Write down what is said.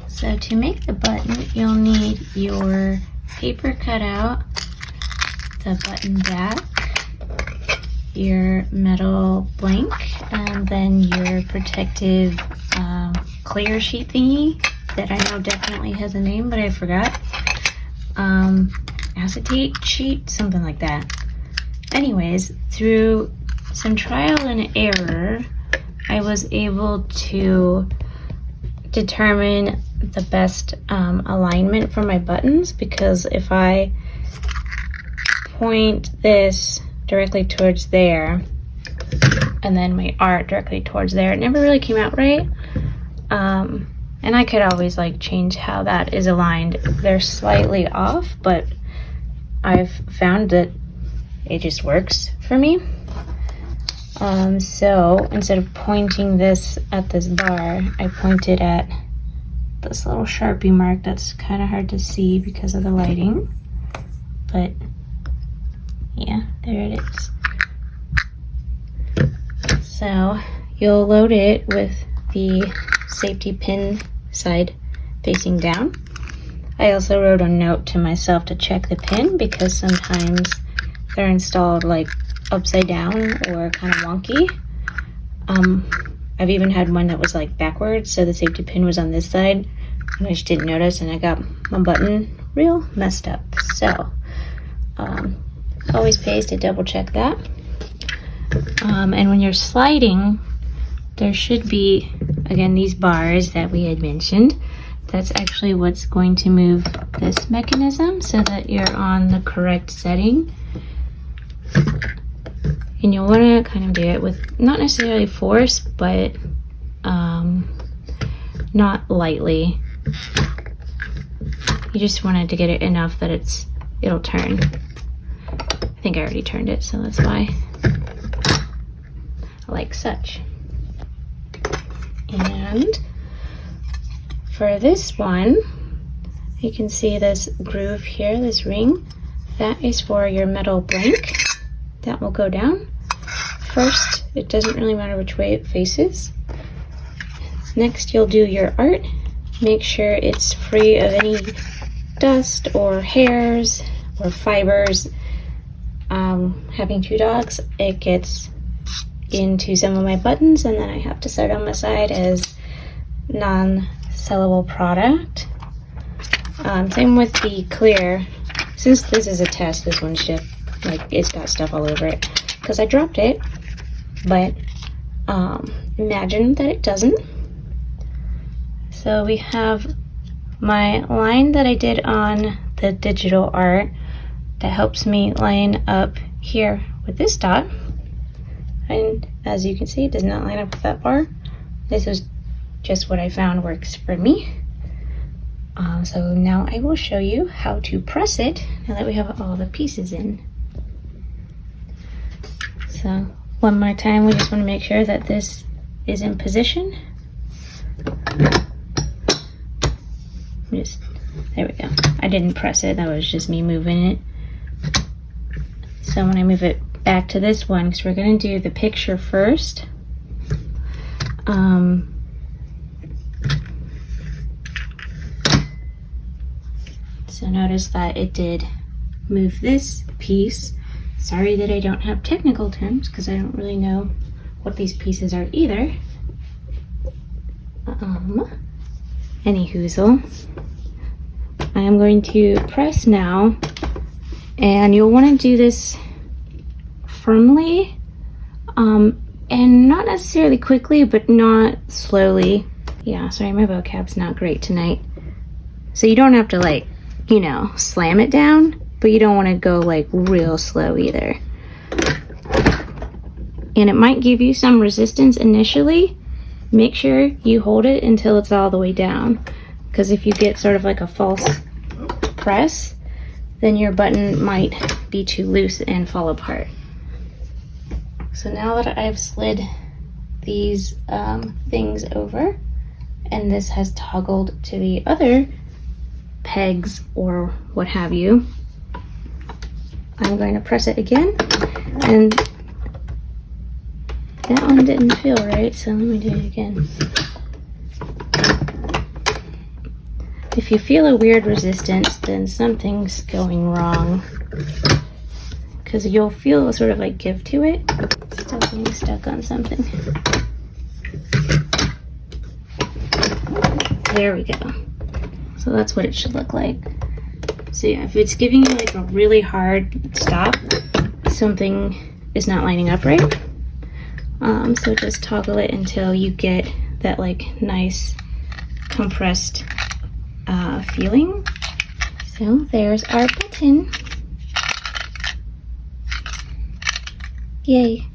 So to make the button, you'll need your paper cutout, the button back, your metal blank, and then your protective clear sheet thingy that I know definitely has a name, but I forgot. Acetate sheet, something like that. Anyways, through some trial and error, I was able to determine the best alignment for my buttons, because if I point this directly towards there and then my art directly towards there, it never really came out right. And I could always like change how that is aligned. They're slightly off, but I've found that it just works for me. So instead of pointing this at this bar, I pointed at this little Sharpie mark that's kind of hard to see because of the lighting, but yeah, there it is. So you'll load it with the safety pin side facing down. I also wrote a note to myself to check the pin because sometimes they're installed like upside down or kind of wonky. I've even had one that was like backwards, so the safety pin was on this side and I just didn't notice, and I got my button real messed up. So always pays to double check that. And when you're sliding, there should be, again, these bars that we had mentioned. That's actually what's going to move this mechanism so that you're on the correct setting. And you'll want to kind of do it with not necessarily force, but not lightly. You just wanted to get it enough that it'll turn. I think I already turned it, so that's why. Like such. And for this one, you can see this groove here, this ring. That is for your metal blank. That will go down. First, it doesn't really matter which way it faces. Next, you'll do your art. Make sure it's free of any dust or hairs or fibers. Having two dogs, it gets into some of my buttons, and then I have to set on my side as non-sellable product. Same with the clear. Since this is a test, this one shipped, like it's got stuff all over it because I dropped it, but imagine that it doesn't. So we have my line that I did on the digital art that helps me line up here with this dot, and as you can see, it does not line up with that bar. This is just what I found works for me. So now I will show you how to press it now that we have all the pieces in. So one more time, we just want to make sure that this is in position. There we go. I didn't press it, that was just me moving it. So when I move it back to this one, because we're going to do the picture first. So notice that it did move this piece. Sorry that I don't have technical terms because I don't really know what these pieces are either. Any hoozle. I am going to press now, and you'll want to do this firmly, and not necessarily quickly, but not slowly. Yeah, sorry, my vocab's not great tonight. So you don't have to, like, you know, slam it down, but you don't want to go like real slow either. And it might give you some resistance initially. Make sure you hold it until it's all the way down, because if you get sort of like a false press, then your button might be too loose and fall apart. So now that I've slid these things over, and this has toggled to the other pegs or what have you, I'm going to press it again, and that one didn't feel right, so let me do it again. If you feel a weird resistance, then something's going wrong. Because you'll feel sort of like give to it. Still being stuck on something. There we go. So that's what it should look like. So yeah, if it's giving you like a really hard stop, something is not lining up right. So just toggle it until you get that like nice compressed feeling. So there's our button. Yay.